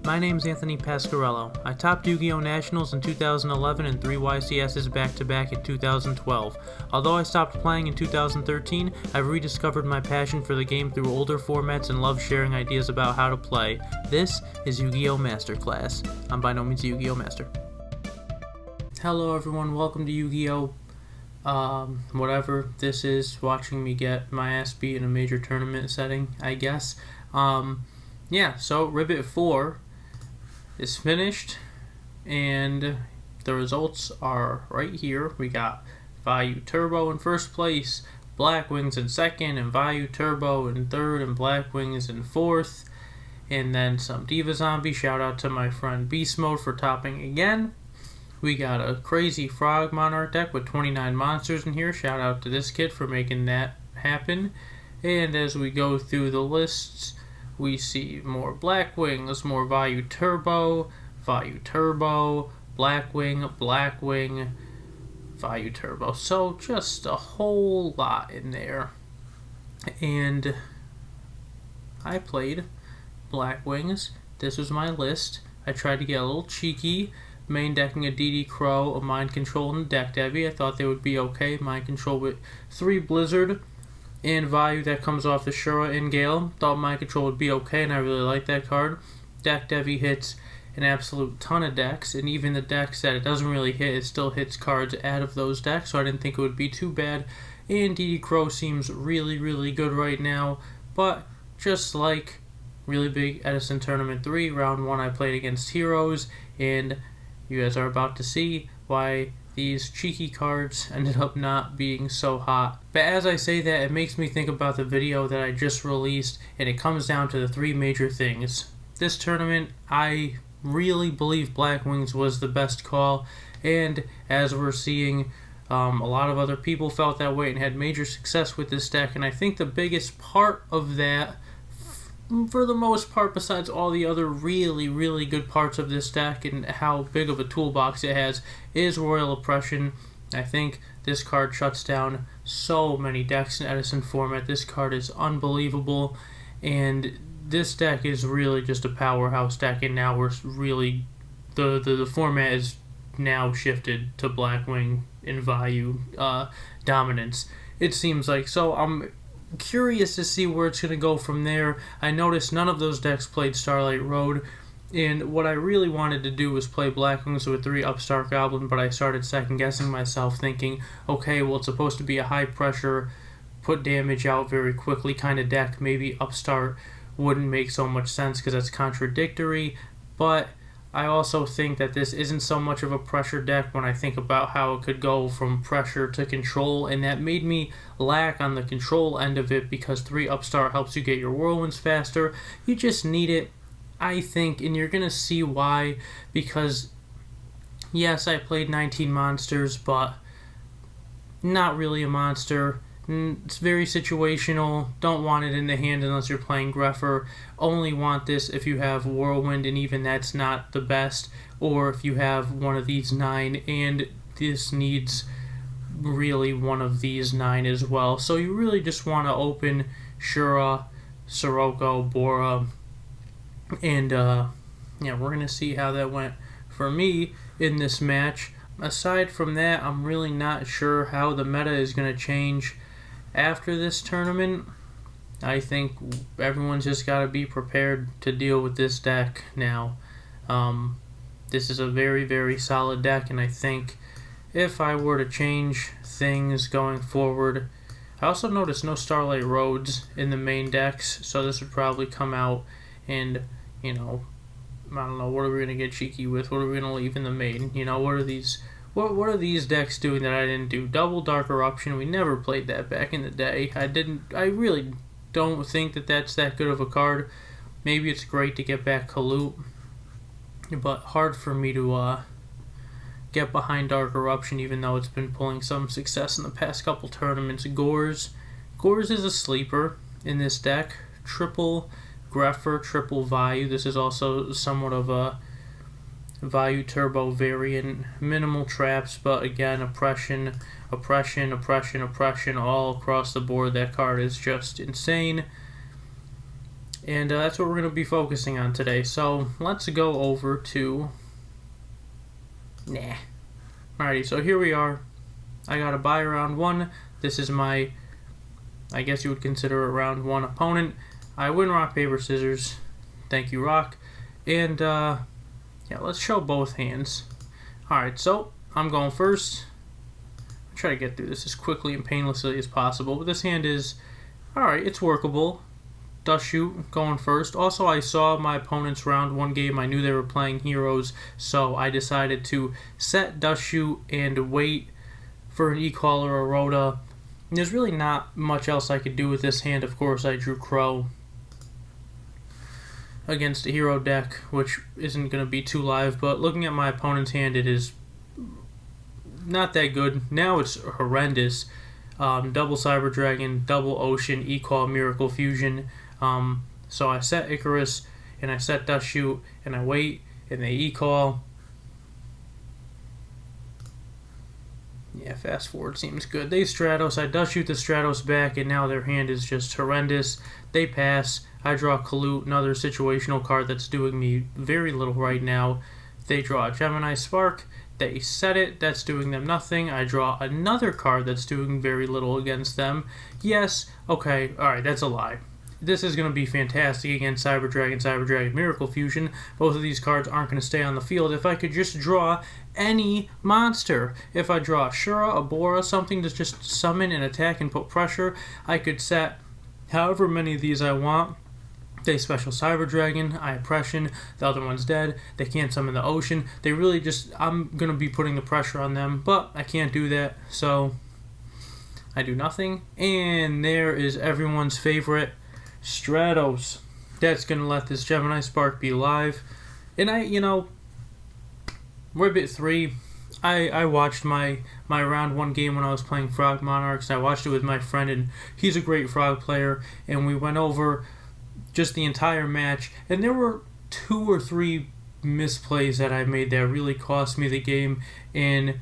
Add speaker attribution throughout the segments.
Speaker 1: My name's Anthony Pasquarello. I topped Yu-Gi-Oh! Nationals in 2011 and 3 YCSs back-to-back in 2012. Although I stopped playing in 2013, I've rediscovered my passion for the game through older formats and love sharing ideas about how to play. This is Yu-Gi-Oh! Masterclass. I'm by no means a Yu-Gi-Oh! Master. Hello everyone, welcome to Yu-Gi-Oh! Whatever this is, watching me get my ass beat in a major tournament setting, I guess. Yeah, so RBET4 is finished, and the results are right here. We got Vayu Turbo in first place, Blackwings in second, and Vayu Turbo in third, and Blackwings in fourth, and then some Diva Zombie. Shout out to my friend Beast Mode for topping again. We got a crazy Frog Monarch deck with 29 monsters in here. Shout out to this kid for making that happen. And as we go through the lists, we see more Blackwings, more Vayu Turbo, Blackwing, Vayu Turbo. So just a whole lot in there. And I played Blackwings. This was my list. I tried to get a little cheeky, main decking a DD Crow, a Mind Control, and a Deck Debbie. I thought they would be okay. Mind Control with 3 Blizzard and Vayu that comes off the Shura in Gale. Thought Mind Control would be okay, and I really like that card. Deck Debbie hits an absolute ton of decks, and even the decks that it doesn't really hit, it still hits cards out of those decks, so I didn't think it would be too bad. And DD Crow seems really, really good right now, but just like really big Edison Tournament 3, Round 1 I played against Heroes, and you guys are about to see why these cheeky cards ended up not being so hot. But as I say that, it makes me think about the video that I just released, and it comes down to the 3 major things. This tournament, I really believe Blackwings was the best call, and as we're seeing, a lot of other people felt that way and had major success with this deck, and I think the biggest part of that, for the most part, besides all the other really, really good parts of this deck and how big of a toolbox it has, is Royal Oppression. I think this card shuts down so many decks in Edison format. This card is unbelievable, and this deck is really just a powerhouse deck, and now we're really, the format is now shifted to Blackwing and Vayu dominance, it seems like. So I'm curious to see where it's going to go from there. I noticed none of those decks played Starlight Road, and what I really wanted to do was play Blackwings with 3 Upstart Goblin, but I started second-guessing myself, thinking, okay, well, it's supposed to be a high-pressure, put damage out very quickly kind of deck. Maybe Upstart wouldn't make so much sense because that's contradictory, but I also think that this isn't so much of a pressure deck when I think about how it could go from pressure to control, and that made me lack on the control end of it because 3 Upstart helps you get your Whirlwinds faster. You just need it, I think, and you're going to see why, because yes, I played 19 monsters, but not really a monster. It's very situational. Don't want it in the hand unless you're playing Greffer. Only want this if you have Whirlwind, and even that's not the best. Or if you have one of these 9, and this needs really one of these 9 as well. So you really just want to open Shura, Sirocco, Bora, and yeah, we're going to see how that went for me in this match. Aside from that, I'm really not sure how the meta is going to change after this tournament. I think everyone's just got to be prepared to deal with this deck now. This is a very, very solid deck, and I think if I were to change things going forward, I also noticed no Starlight Roads in the main decks, so this would probably come out, and, you know, I don't know, what are we going to get cheeky with? What are we going to leave in the main? You know, what are these decks doing that I didn't do? Double Dark Eruption, we never played that back in the day. I really don't think that that's that good of a card. Maybe it's great to get back Kaloot, but hard for me to get behind Dark Eruption, even though it's been pulling some success in the past couple tournaments. Gors is a sleeper in this deck. Triple Greffer, triple Vayu. This is also somewhat of a Vayu Turbo variant. Minimal traps, but again, oppression all across the board. That card is just insane. And that's what we're going to be focusing on today. So let's go over to... Alrighty, so here we are. I got a bye round 1. This is my, I guess you would consider a round 1 opponent. I win rock, paper, scissors. Thank you, rock. And, yeah, let's show both hands. Alright, so I'm going first. I'll try to get through this as quickly and painlessly as possible. But this hand is, alright, it's workable. Dust shoot going first. Also, I saw my opponent's round 1 game. I knew they were playing heroes, so I decided to set dust shoot and wait for an e-call or a rota. There's really not much else I could do with this hand. Of course, I drew Crow against a hero deck, which isn't going to be too live, but looking at my opponent's hand, it is not that good. Now it's horrendous. Double Cyber Dragon, double Ocean, e-call, Miracle Fusion. So I set Icarus, and I set Dust Shoot, and I wait, and they e-call. Yeah, fast forward seems good. They Stratos, I Dust Shoot the Stratos back, and now their hand is just horrendous. They pass, I draw Kalute, another situational card that's doing me very little right now. They draw a Gemini Spark, they set it, that's doing them nothing. I draw another card that's doing very little against them. Yes, okay, alright, that's a lie. This is going to be fantastic against Cyber Dragon, Miracle Fusion. Both of these cards aren't going to stay on the field. If I could just draw any monster. If I draw a Shura, a Bora, something to just summon and attack and put pressure, I could set however many of these I want. They special Cyber Dragon, I Oppression, the other one's dead, they can't summon the Ocean. They really just, I'm going to be putting the pressure on them, but I can't do that, so I do nothing. And there is everyone's favorite Stratos. That's going to let this Gemini Spark be live. And RBET4, I watched my round 1 game when I was playing Frog Monarchs. I watched it with my friend, and he's a great Frog player, and we went over just the entire match, and there were 2 or 3 misplays that I made that really cost me the game, and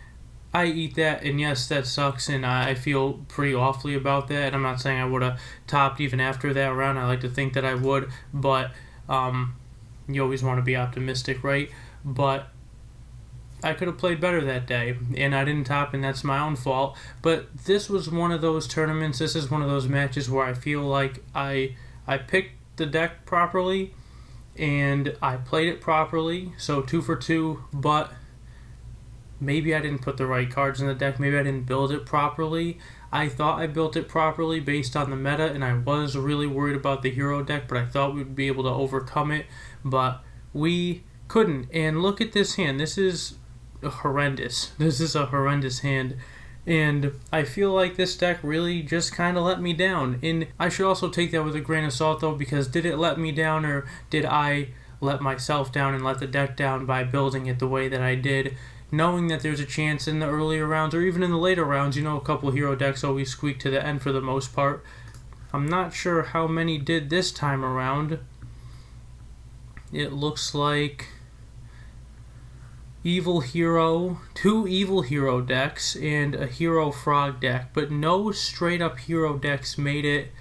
Speaker 1: I eat that, and yes, that sucks, and I feel pretty awfully about that, and I'm not saying I would have topped even after that round. I like to think that I would, but you always want to be optimistic, right? But I could have played better that day, and I didn't top, and that's my own fault. But this was one of those tournaments, this is one of those matches where I feel like I picked the deck properly, and I played it properly, so 2 for 2, but maybe I didn't put the right cards in the deck, maybe I didn't build it properly. I thought I built it properly based on the meta, and I was really worried about the hero deck, but I thought we'd be able to overcome it, but we couldn't. And look at this hand, this is horrendous. This is a horrendous hand, and I feel like this deck really just kind of let me down. And I should also take that with a grain of salt, though, because did it let me down, or did I let myself down and let the deck down by building it the way that I did, knowing that there's a chance in the earlier rounds or even in the later rounds? A couple hero decks always squeak to the end for the most part. I'm not sure how many did this time around. It looks like Evil Hero, 2 Evil Hero decks, and a Hero Frog deck, but no straight up hero decks made it.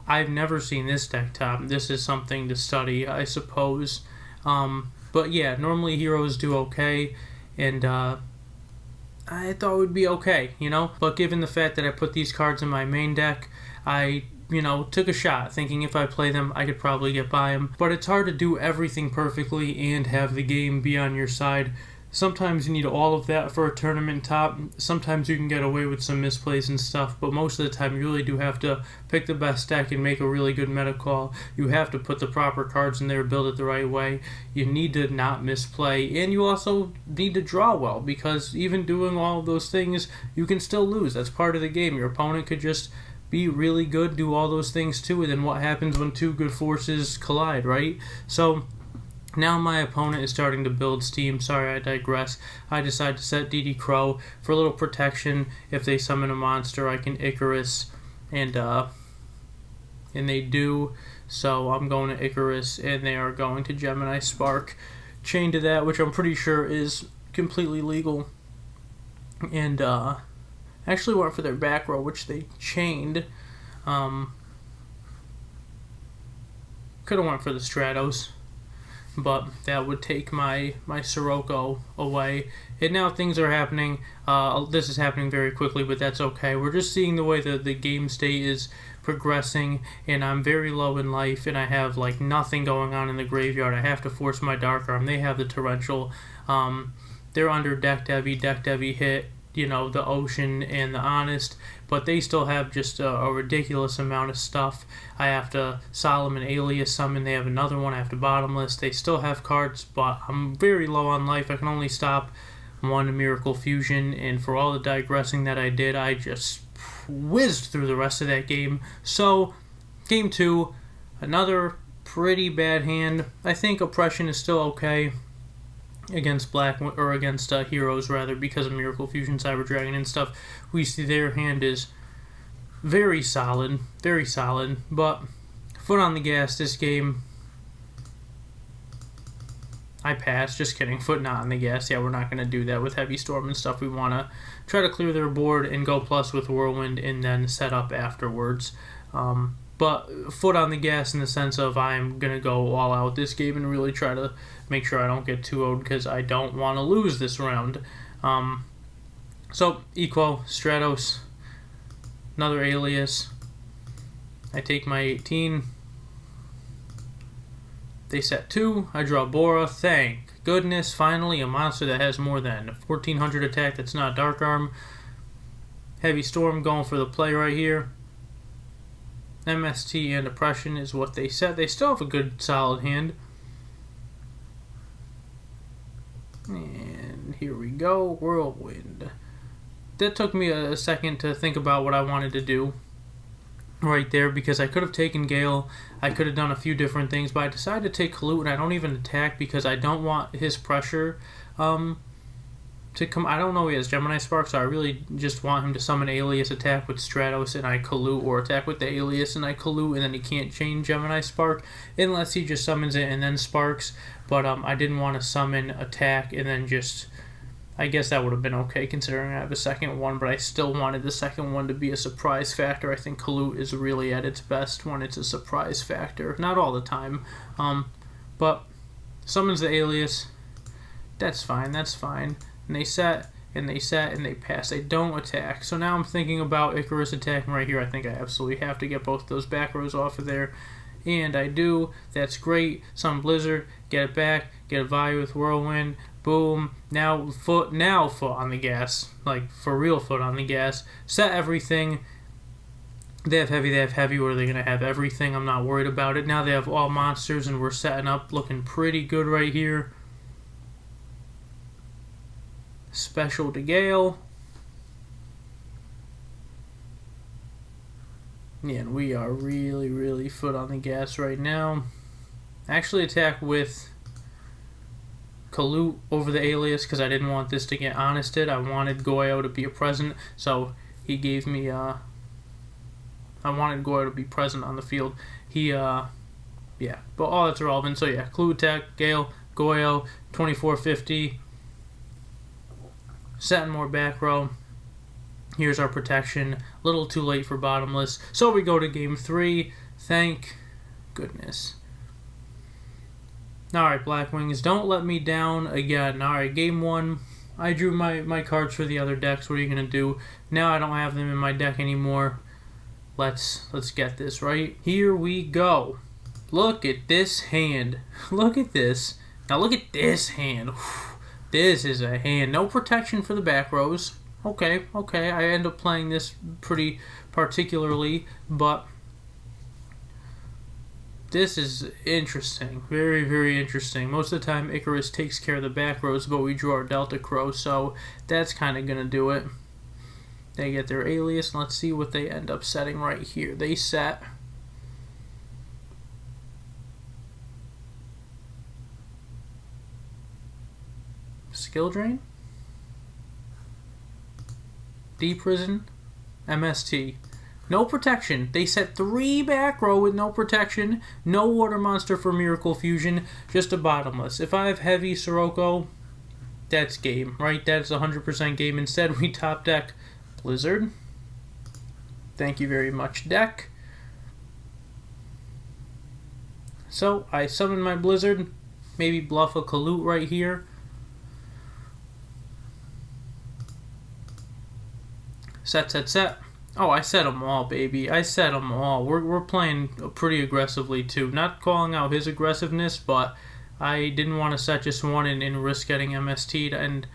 Speaker 1: I've never seen this deck top. This is something to study, I suppose. But yeah, normally heroes do okay, and I thought it would be okay, But given the fact that I put these cards in my main deck, I took a shot, thinking if I play them, I could probably get by them. But it's hard to do everything perfectly and have the game be on your side. Sometimes you need all of that for a tournament top. Sometimes you can get away with some misplays and stuff, but most of the time you really do have to pick the best deck and make a really good meta call. You have to put the proper cards in there, build it the right way. You need to not misplay, and you also need to draw well, because even doing all of those things, you can still lose. That's part of the game. Your opponent could just be really good, do all those things too, and then what happens when 2 good forces collide, right? So now my opponent is starting to build steam. Sorry, I digress. I decide to set DD Crow for a little protection. If they summon a monster, I can Icarus, and they do. So I'm going to Icarus, and they are going to Gemini Spark. Chain to that, which I'm pretty sure is completely legal. And actually went for their back row, which they chained. Could have went for the Stratos, but that would take my Sirocco away. And now things are happening. This is happening very quickly, but that's okay. We're just seeing the way the game state is progressing, and I'm very low in life, and I have like nothing going on in the graveyard. I have to force my Dark Arm. They have the Torrential. They're under decked heavy hit, you know, the Ocean and the Honest, but they still have just a ridiculous amount of stuff. I have to Solomon Alias summon. They have another one. I have to Bottomless. They still have cards, but I'm very low on life. I can only stop one Miracle Fusion, and for all the digressing that I did, I just whizzed through the rest of that game. So, game 2, another pretty bad hand. I think Oppression is still okay against against heroes rather, because of Miracle Fusion, Cyber Dragon, and stuff. We see their hand is very solid, but foot on the gas this game. I pass. Just kidding. Foot not on the gas. Yeah, we're not going to do that with Heavy Storm and stuff. We want to try to clear their board and go plus with Whirlwind and then set up afterwards. But foot on the gas in the sense of I'm going to go all out this game and really try to make sure I don't get 2-0'd because I don't want to lose this round. So, Equo, Stratos, another Alias. I take my 18. They set 2. I draw Bora. Thank goodness, finally a monster that has more than 1400 attack that's not Dark Arm. Heavy Storm going for the play right here. MST and Oppression is what they set. They still have a good solid hand. And here we go, Whirlwind. That took me a second to think about what I wanted to do right there, because I could have taken Gale, I could have done a few different things, but I decided to take Kalut, and I don't even attack because I don't want his pressure to come. I don't know he has Gemini Spark, so I really just want him to summon Alias, attack with Stratos, and I Kalut, or attack with the Alias and I Kalut, and then he can't chain Gemini Spark unless he just summons it and then sparks. But I didn't want to summon, attack, and then just, I guess that would have been okay considering I have a second one, but I still wanted the second one to be a surprise factor. I think Kalut is really at its best when it's a surprise factor. Not all the time, but summons the Alias. That's fine, that's fine. And they set, and they set, and they pass. They don't attack. So now I'm thinking about Icarus attacking right here. I think I absolutely have to get both those back rows off of there. And I do. That's great. Summon Blizzard. Get it back. Get a Vayu with Whirlwind. Boom. Now foot on the gas. Like, for real foot on the gas. Set everything. They have heavy, or are they going to have everything? I'm not worried about it. Now they have all monsters, and we're setting up looking pretty good right here. Special to Gale. Yeah, and we are really foot on the gas right now. Actually attack with Kalut over the Alias because I didn't want this to get honested. I wanted Goyo to be a present, so he gave me I wanted Goyo to be present on the field. He yeah, but all that's irrelevant. So yeah, Kalut attack, Gale, Goyo, 2450. Setting more back row. Here's our protection. A little too late for Bottomless. So we go to game 3. Thank goodness. Alright, Blackwings, don't let me down again. Alright, game 1. I drew my cards for the other decks. What are you going to do? Now I don't have them in my deck anymore. Let's get this right. Here we go. Look at this hand. Look at this. Now look at this hand. This is a hand. No protection for the back rows. Okay. I end up playing this pretty particularly, but this is interesting. Very interesting. Most of the time, Icarus takes care of the back rows, but we draw our Delta Crow, so that's kind of going to do it. They get their Alias, and let's see what they end up setting right here. They set Skill Drain, D-Prison, MST. No protection. They set 3 back row with no protection. No water monster for Miracle Fusion. Just a Bottomless. If I have heavy Sirocco, that's game, right? That's 100% game. Instead, we top deck Blizzard. Thank you very much, deck. So I summon my Blizzard, maybe bluff a Kalut right here. Set. Oh, I set them all, baby. I set them all. We're playing pretty aggressively, too. Not calling out his aggressiveness, but I didn't want to set just one and risk getting MST'd. And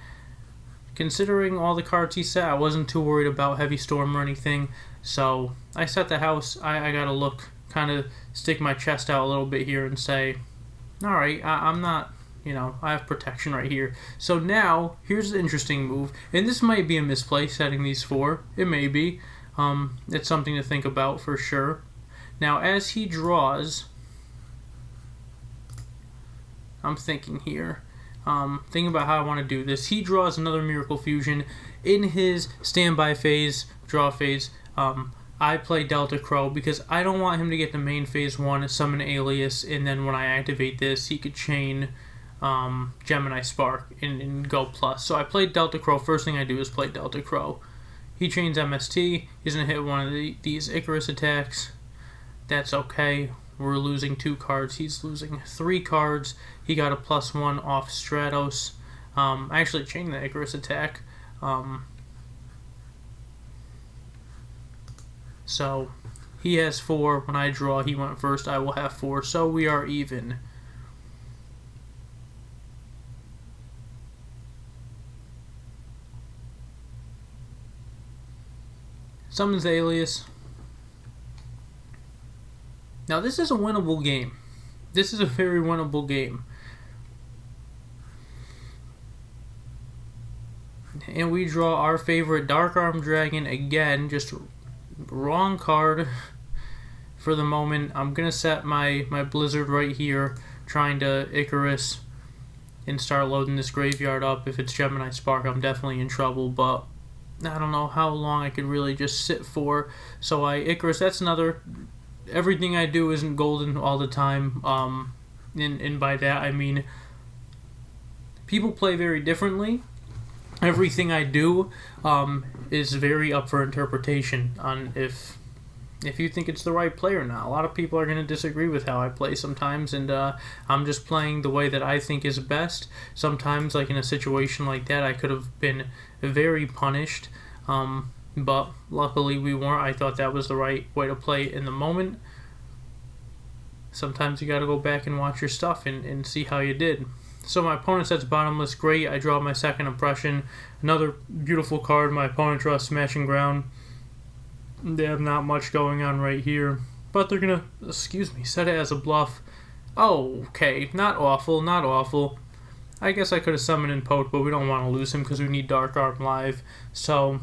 Speaker 1: considering all the cards he set, I wasn't too worried about Heavy Storm or anything. So I set the house. I got to look, kind of stick my chest out a little bit here and say, all right, I'm not... I have protection right here. So now, here's the interesting move. And this might be a misplay, setting these 4. It may be. It's something to think about for sure. Now, as he draws... I'm thinking here. Thinking about how I want to do this. He draws another Miracle Fusion. In his standby phase, draw phase, I play Delta Crow because I don't want him to get the main phase 1, summon Alias, and then when I activate this, he could chain... Gemini Spark and go plus. So I played Delta Crow. First thing I do is play Delta Crow. He chains MST. He's going to hit one of these Icarus attacks. That's okay. We're losing 2 cards. He's losing 3 cards. He got a +1 off Stratos. I actually chained the Icarus attack. So he has 4. When I draw, he went first. I will have 4. So we are even. Summons Alias. Now this is a winnable game. This is a very winnable game. And we draw our favorite Dark Arm Dragon again. Just wrong card for the moment. I'm going to set my Blizzard right here. Trying to Icarus and start loading this graveyard up. If it's Gemini Spark, I'm definitely in trouble. But I don't know how long I could really just sit for. So I Icarus. That's another... Everything I do isn't golden all the time. And by that I mean people play very differently. Everything I do is very up for interpretation on if you think it's the right play or not. A lot of people are going to disagree with how I play sometimes, and I'm just playing the way that I think is best. Sometimes, like in a situation like that, I could have been very punished, but luckily we weren't. I thought that was the right way to play in the moment. Sometimes you got to go back and watch your stuff and see how you did. So my opponent sets Bottomless. Great. I draw my second impression. Another beautiful card. My opponent draws Smashing Ground. They have not much going on right here. But they're going to, set it as a bluff. Oh, okay. Not awful. Not awful. I guess I could have summoned in Poke, but we don't want to lose him because we need Dark Arm live. So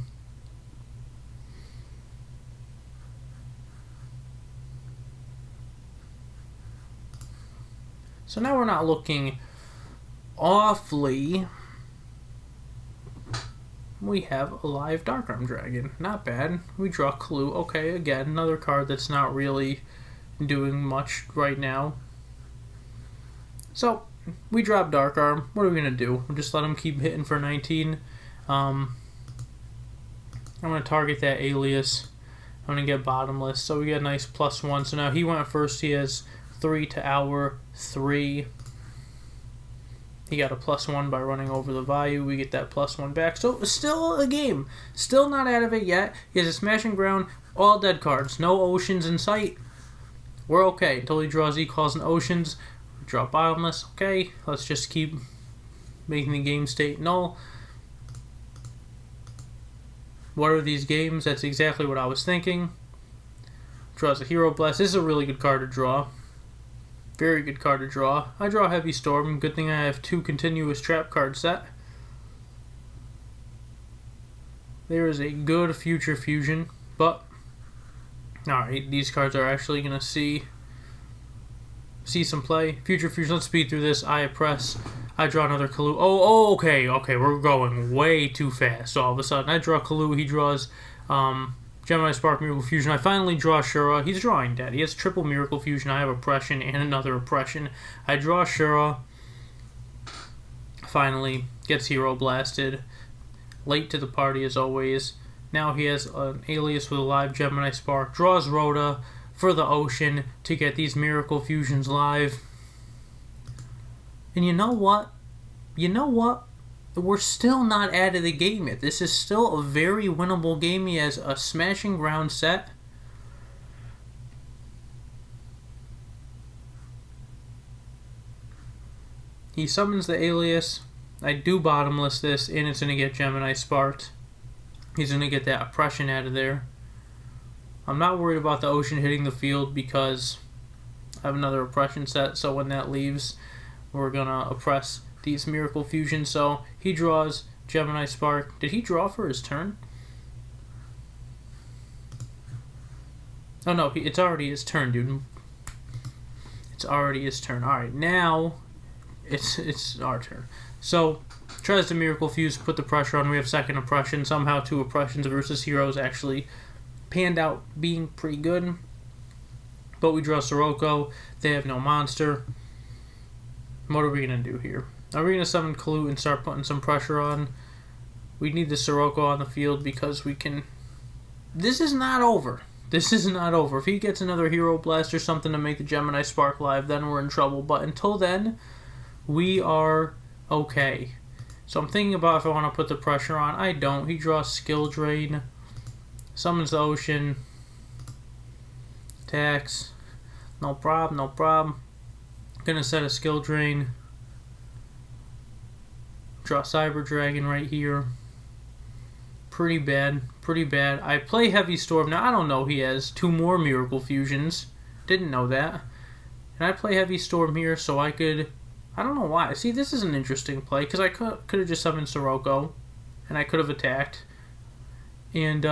Speaker 1: now we're not looking awfully. We have a live Dark Arm Dragon. Not bad. We draw Clue. Okay, again, another card that's not really doing much right now. So, we drop Dark Arm. What are we going to do? We'll just let him keep hitting for 19. I'm going to target that Alias. I'm going to get Bottomless. So we get a nice +1. So now he went first. He has 3 to our 3. He got a +1 by running over the Vayu. We get that +1 back. So still a game. Still not out of it yet. He has a Smashing Ground. All dead cards. No Oceans in sight. We're okay. Until he draws Calls and Oceans. We draw Bottomless. Okay. Let's just keep making the game state null. What are these games? That's exactly what I was thinking. Draws a Hero Blast. This is a really good card to draw. Very good card to draw. I draw Heavy Storm. Good thing I have 2 continuous trap cards set. There is a good future fusion, but alright, these cards are actually going to see some play. Future fusion. Let's speed through this. I press. I draw another Kalu. Oh, okay, we're going way too fast. So all of a sudden, I draw Kalu. He draws Gemini Spark Miracle Fusion. I finally draw Shura. He's drawing dead. He has triple Miracle Fusion. I have Oppression and another Oppression. I draw Shura. Finally, gets Hero Blasted. Late to the party as always. Now he has an Alias with a live Gemini Spark. Draws Rhoda. for the ocean to get these Miracle Fusions live. And you know what? We're still not out of the game yet. This is still a very winnable game. He has a Smashing Ground set. He summons the Alias. I do bottomless this, and it's going to get Gemini Sparked. He's going to get that Oppression out of there. I'm not worried about the ocean hitting the field because I have another Oppression set, so when that leaves, we're going to oppress these Miracle Fusions. So he draws Gemini Spark. Did he draw for his turn? Oh no, it's already his turn, dude. It's already his turn. Alright, now it's our turn. So, tries to Miracle Fuse, put the pressure on. We have second Oppression. Somehow 2 Oppressions versus Heroes actually panned out being pretty good. But we draw Sirocco. They have no monster. What are we going to do here? Are we going to summon Kalut and start putting some pressure on? We need the Sirocco on the field because we can... This is not over. This is not over. If he gets another Hero Blast or something to make the Gemini Spark live, then we're in trouble. But until then, we are okay. So I'm thinking about if I want to put the pressure on. I don't. He draws Skill Drain. Summons the Ocean. Attacks. No problem, no problem. Gonna set a Skill Drain. Draw Cyber Dragon right here. Pretty bad. Pretty bad. I play Heavy Storm. Now, I don't know. He has 2 more Miracle Fusions. Didn't know that. And I play Heavy Storm here so I could... I don't know why. See, this is an interesting play because I could have just summoned Sirocco and I could have attacked. And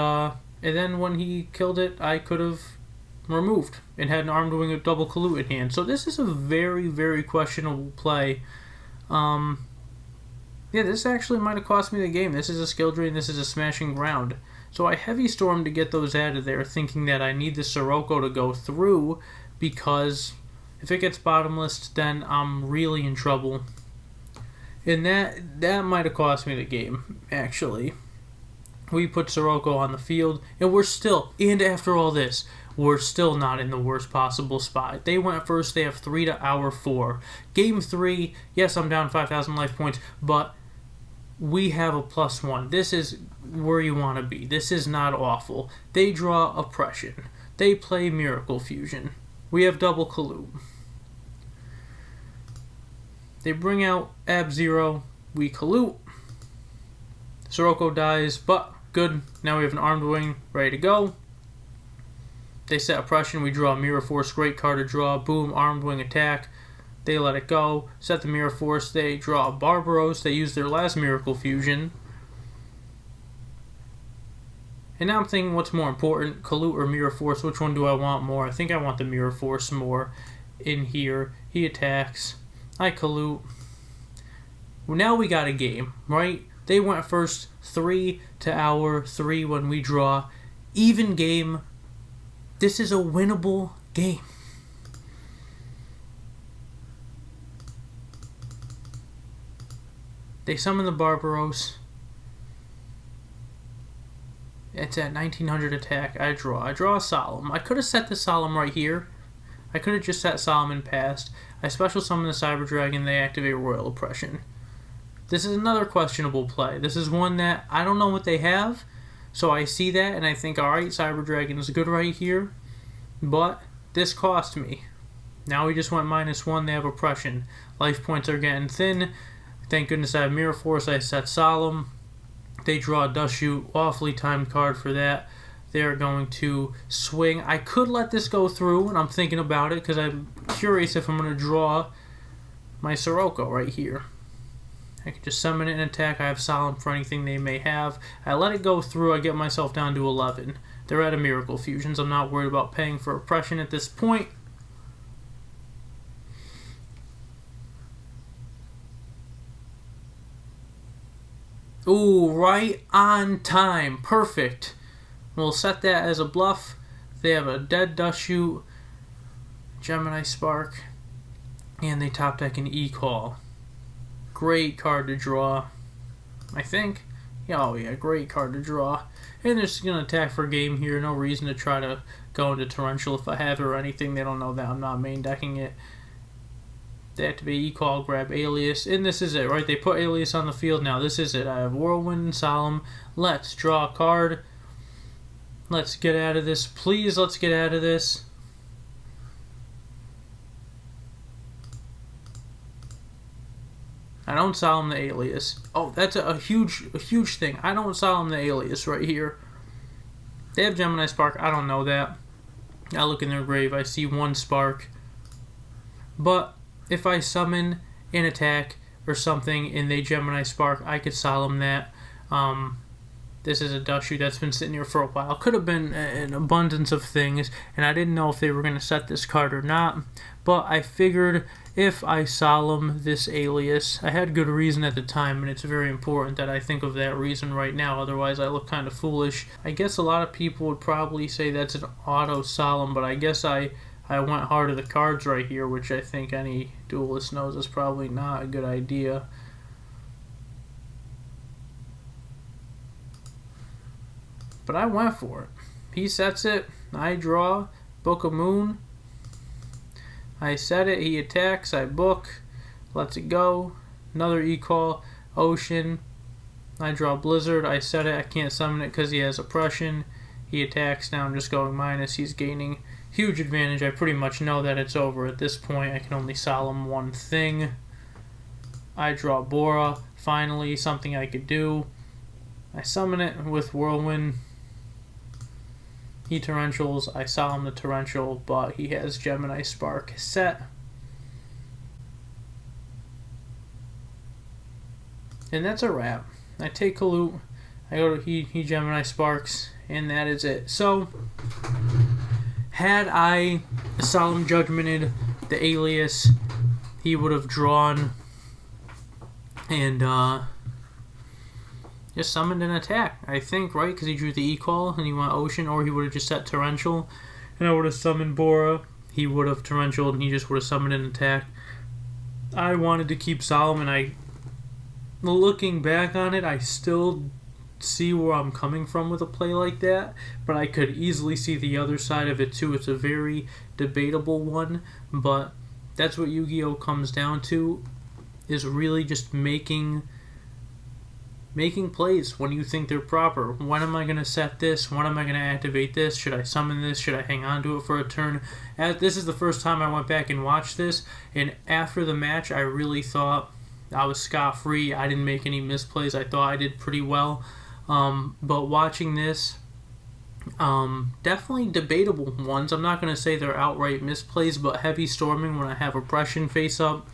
Speaker 1: then when he killed it, I could have removed and had an Armed Wing with double Kalut in hand. So this is a very, very questionable play. Yeah, this actually might have cost me the game. This is a Skill Drain, this is a Smashing Ground. So I Heavy Storm to get those out of there, thinking that I need the Sirocco to go through, because if it gets bottomless, then I'm really in trouble. And that might have cost me the game, actually. We put Sirocco on the field, and we're still, and after all this, we're still not in the worst possible spot. They went first, they have 3 to our 4. Game 3, yes, I'm down 5,000 life points, but we have a +1. This is where you want to be. This is not awful. They draw Oppression. They play Miracle Fusion. We have double Kalut. They bring out Ab-Zero. We Kalut. Sirocco dies, but good. Now we have an Armed Wing ready to go. They set Oppression. We draw Mirror Force. Great card to draw. Boom. Armed Wing attack. They let it go. Set the Mirror Force. They draw Barbaros. They use their last Miracle Fusion. And now I'm thinking, what's more important, Kalut or Mirror Force? Which one do I want more? I think I want the Mirror Force more in here. He attacks. I Kalut. Well, now we got a game, right? They went first, 3 to our 3 when we draw. Even game. This is a winnable game. They summon the Barbaros. It's at 1900 attack. I draw a Solemn. I could have set the Solemn right here. I could have just set Solemn and passed. I special summon the Cyber Dragon. They activate Royal Oppression. This is another questionable play. This is one that I don't know what they have. So I see that and I think, alright, Cyber Dragon is good right here. But this cost me. Now we just went -1. They have Oppression. Life points are getting thin. Thank goodness I have Mirror Force. I set Solemn. They draw a Dust Shoot. Awfully timed card for that. They're going to swing. I could let this go through, and I'm thinking about it because I'm curious if I'm going to draw my Sirocco right here. I can just summon it and attack. I have Solemn for anything they may have. I let it go through. I get myself down to 11. They're out of Miracle Fusions. I'm not worried about paying for Oppression at this point. Ooh, right on time. Perfect. We'll set that as a bluff. They have a dead Dust Shoot, Gemini Spark, and they top deck an E-Call. Great card to draw, I think. Oh yeah, great card to draw. And they're just gonna attack for game here. No reason to try to go into Torrential if I have it or anything. They don't know that I'm not main decking it. They activate E-Call, grab Alias, and this is it, right? They put Alias on the field now. This is it. I have Whirlwind and Solemn. Let's draw a card. Let's get out of this. Please, let's get out of this. I don't Solemn the Alias. Oh, that's a huge thing. I don't Solemn the Alias right here. They have Gemini Spark. I don't know that. I look in their grave. I see 1 Spark. But if I summon an attack or something and they Gemini Spark, I could Solemn that. This is a dust shoe that's been sitting here for a while. Could have been an abundance of things, and I didn't know if they were going to set this card or not. But I figured if I Solemn this Alias, I had good reason at the time, and it's very important that I think of that reason right now. Otherwise, I look kind of foolish. I guess a lot of people would probably say that's an auto Solemn, but I guess I went hard to the cards right here, which I think any duelist knows is probably not a good idea. But I went for it. He sets it. I draw. Book a Moon. I set it. He attacks. I book. Lets it go. Another E-Call. Ocean. I draw Blizzard. I set it. I can't summon it because he has Oppression. He attacks. Now I'm just going minus. He's gaining huge advantage. I pretty much know that it's over at this point. I can only Solemn 1 thing. I draw Bora. Finally, something I could do. I summon it with Whirlwind. He Torrentials. I Solemn the Torrential, but he has Gemini Spark set. And that's a wrap. I take Kalut. I go to he Gemini Sparks, and that is it. So, had I Solemn Judgmented the Alias, he would have drawn and just summoned an attack, I think, right? Because he drew the E-Call and he went Ocean, or he would have just set Torrential, and I would have summoned Bora. He would have Torrential, and he just would have summoned an attack. I wanted to keep Solemn, and looking back on it, I still see where I'm coming from with a play like that, but I could easily see the other side of it too. It's a very debatable one, but that's what Yu-Gi-Oh! Comes down to, is really just making plays when you think they're proper. When am I going to set this? When am I going to activate this? Should I summon this? Should I hang on to it for a turn? This is the first time I went back and watched this, and after the match, I really thought I was scot-free. I didn't make any misplays. I thought I did pretty well. But watching this, definitely debatable ones. I'm not going to say they're outright misplays, but heavy storming when I have Oppression face up.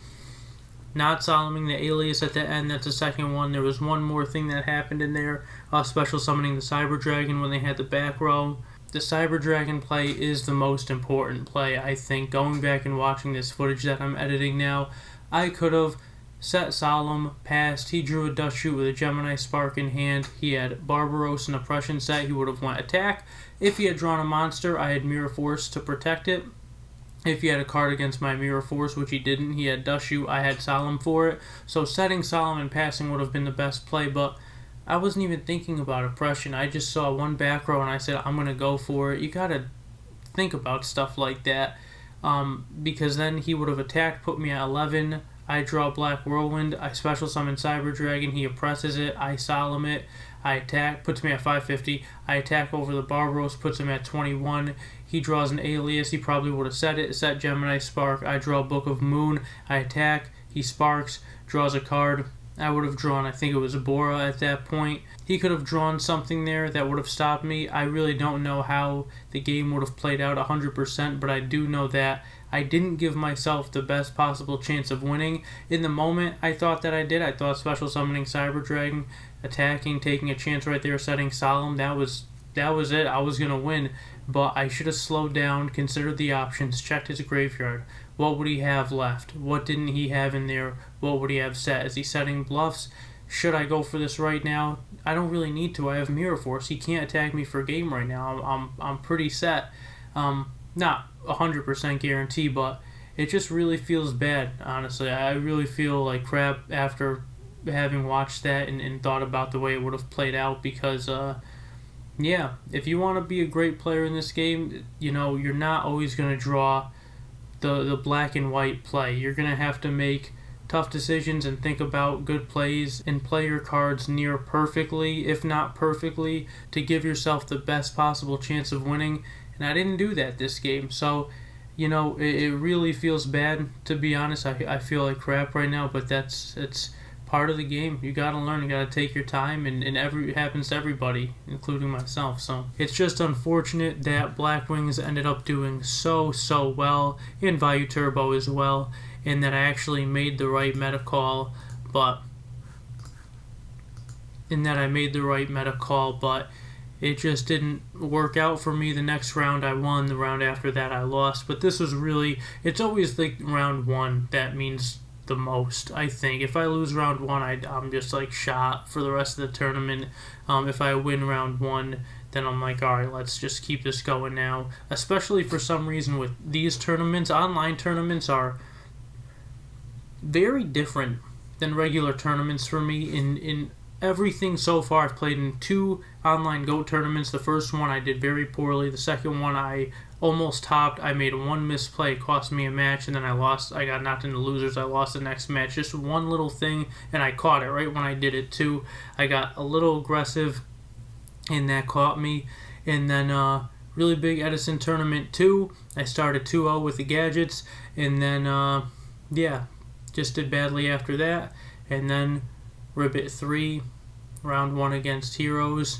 Speaker 1: Not Solemning the Alias at the end, that's the second one. There was one more thing that happened in there. Special summoning the Cyber Dragon when they had the back row. The Cyber Dragon play is the most important play, I think. Going back and watching this footage that I'm editing now, I could have set Solemn, passed. He drew a Dust Shoot with a Gemini Spark in hand. He had Barbaros and Oppression set. He would have went attack. If he had drawn a monster, I had Mirror Force to protect it. If he had a card against my Mirror Force, which he didn't, he had Dust Shoot, I had Solemn for it. So setting Solemn and passing would have been the best play, but I wasn't even thinking about Oppression. I just saw one back row and I said, I'm going to go for it. You got to think about stuff like that, because then he would have attacked, put me at 11. I draw Black Whirlwind. I special summon Cyber Dragon. He oppresses it. I Solemn it. I attack, puts me at 550. I attack over the Barbaros, puts him at 21. He draws an Alias. He probably would have set it. Set Gemini Spark. I draw Book of Moon. I attack. He sparks. Draws a card. I would have drawn, I think it was Bora at that point. He could have drawn something there that would have stopped me. I really don't know how the game would have played out 100%, but I do know that I didn't give myself the best possible chance of winning. In the moment, I thought that I did. I thought special summoning Cyber Dragon, attacking, taking a chance right there, setting Solemn, that was it. I was going to win, but I should have slowed down, considered the options, checked his graveyard. What would he have left? What didn't he have in there? What would he have set? Is he setting bluffs? Should I go for this right now? I don't really need to. I have Mirror Force. He can't attack me for game right now. I'm pretty set. Not 100% guarantee, but it just really feels bad, honestly. I really feel like crap after having watched that and thought about the way it would have played out, because yeah, if you want to be a great player in this game, you know, you're not always going to draw the black and white play. You're going to have to make tough decisions and think about good plays and play your cards near perfectly, if not perfectly, to give yourself the best possible chance of winning. And I didn't do that this game, so you know, it really feels bad, to be honest. I feel like crap right now, but it's part of the game. You gotta learn, you gotta take your time, and it happens to everybody, including myself. So it's just unfortunate that Blackwings ended up doing so well, and Vayu Turbo as well, and that I actually made the right meta call, but it just didn't work out for me. The next round I won, the round after that I lost. But this was really, it's always like round one that means the most, I think. If I lose round one, I'm just like shot for the rest of the tournament. If I win round one, then I'm like, alright, let's just keep this going now. Especially for some reason with these tournaments, online tournaments are very different than regular tournaments for me in everything so far. I've played in 2 online GOAT tournaments. The first one I did very poorly. The second one I almost topped. I made one misplay. It cost me a match, and then I lost. I got knocked into losers. I lost the next match. Just one little thing, and I caught it right when I did it too. I got a little aggressive, and that caught me. And then really big Edison tournament 2. I started 2-0 with the gadgets, and then yeah, just did badly after that. And then RBET3, round 1 against Heroes.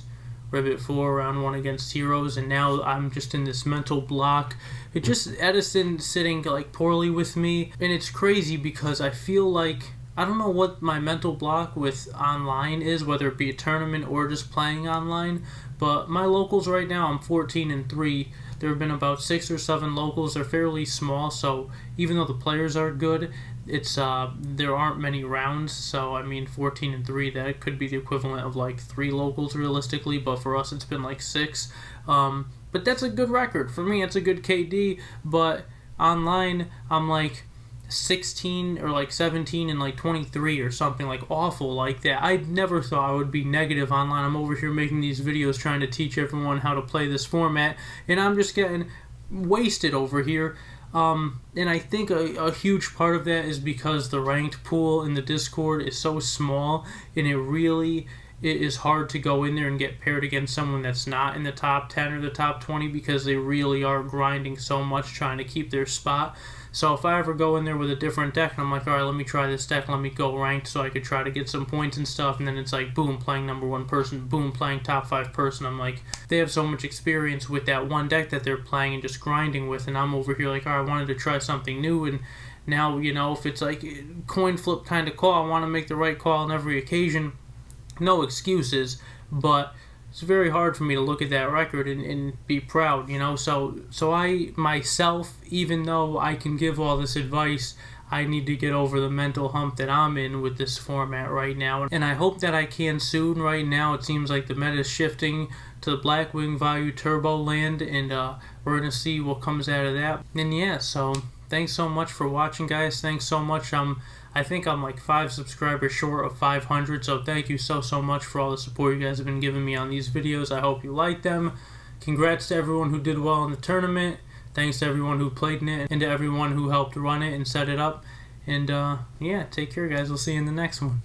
Speaker 1: RBET4, round 1 against Heroes. And now I'm just in this mental block. It just, Edison sitting like poorly with me. And it's crazy because I feel like, I don't know what my mental block with online is, whether it be a tournament or just playing online. But my locals right now, I'm 14-3. There have been about 6 or 7 locals. They're fairly small, so even though the players are good, it's there aren't many rounds. So I mean, 14-3, that could be the equivalent of like 3 locals realistically, but for us it's been like 6. But that's a good record for me. It's a good KD. But online, I'm like 16 or like 17 and like 23 or something, like awful like that. I never thought I would be negative online. I'm over here making these videos trying to teach everyone how to play this format, and I'm just getting wasted over here. And I think a huge part of that is because the ranked pool in the Discord is so small, and it is hard to go in there and get paired against someone that's not in the top 10 or the top 20, because they really are grinding so much trying to keep their spot. So if I ever go in there with a different deck and I'm like, alright, let me try this deck, let me go ranked so I could try to get some points and stuff, and then it's like, boom, playing number 1 person, boom, playing top 5 person. I'm like, they have so much experience with that one deck that they're playing and just grinding with, and I'm over here like, alright, I wanted to try something new, and now, you know, if it's like coin flip kind of call, I want to make the right call on every occasion. No excuses, but it's very hard for me to look at that record and be proud, you know. So I myself, even though I can give all this advice, I need to get over the mental hump that I'm in with this format right now. And I hope that I can soon. Right now, it seems like the meta is shifting to the Blackwing Vayu Turbo land, and we're going to see what comes out of that. And yeah, so thanks so much for watching, guys. Thanks so much. I think I'm like 5 subscribers short of 500, so thank you so much for all the support you guys have been giving me on these videos. I hope you like them. Congrats to everyone who did well in the tournament. Thanks to everyone who played in it, and to everyone who helped run it and set it up. And yeah, take care, guys. We'll see you in the next one.